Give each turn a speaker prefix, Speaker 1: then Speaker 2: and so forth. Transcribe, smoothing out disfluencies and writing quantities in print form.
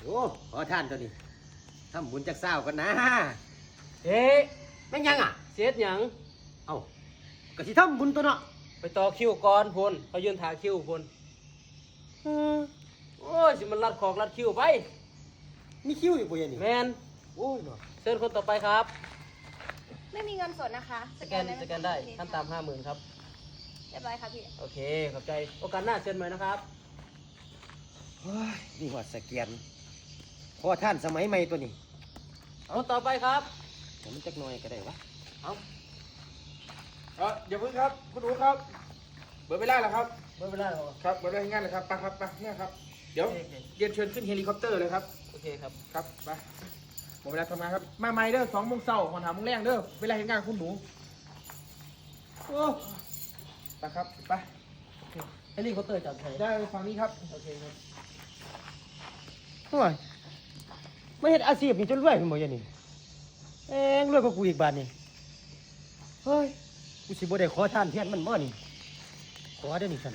Speaker 1: โอ้ขอท่านตัวนี้ทำบุญจากเศร้ากันนะ
Speaker 2: เอ๊ะ
Speaker 1: แม่งยังอ่ะ
Speaker 2: เสียดหยัง
Speaker 1: เอ้ากะสิทำบุญตัวเนาะ
Speaker 2: ไปต่อคิวก่อนพุ่นเขายืนถ่ายคิวพุ่นโอ้ยสิมันรัดของรัดคิวไป
Speaker 1: มีคิวอยู่ปุยนี่
Speaker 2: แมน
Speaker 1: โอ้ยเนาะ
Speaker 2: เชิญคนต่อไปครับ
Speaker 3: ไม่มีเงินสดนะคะ
Speaker 2: สแกนได้ขั้นตาม50,000ครับ
Speaker 3: เรียบร้อยค่ะพี่
Speaker 2: โอเคขอบใจโอกาสหน้าเชิญใหม่นะครับ
Speaker 1: นี่ว่าสแกนขอท่านสมัยใหม่ตัวนี้
Speaker 2: เอาต่อไปครับ
Speaker 1: ผมมันจักหน่อยก็ได้วะ
Speaker 2: เอา
Speaker 4: อย่าพึ่งครับคุณอู๋ครับเบิดเวลาแล้วครับ
Speaker 2: ไม่เป็นไรหรอก
Speaker 4: ครับเบิดเวลางานเลยครับไปครับไปเนี่ยครับเดี๋ยวเรียนเชิญขึ้นเฮลิคอปเตอร์เลยครับ
Speaker 2: โอเคครับ
Speaker 4: ครับไปหมดเวลาทำงานครับมาใหม่เด้อ2 โมงเช้าหอน3 โมงแรงเด้อเวลาเห็นงานคุณหนูโอ้ไปครับไป
Speaker 2: เฮลิคอปเตอร์จับใส่
Speaker 4: ได้ฝั่งนี้ครับ
Speaker 2: โอเคครับ
Speaker 1: โอ้ยไม่เห็นอาชีพนี่จนรวยเป็นหมดยังนี่รวยกว่ากูอีกบาทนี่เฮ้ยกูสิบ่ได้ขอท่านเทียนมันบ่นี่ขอได้นี่สั่น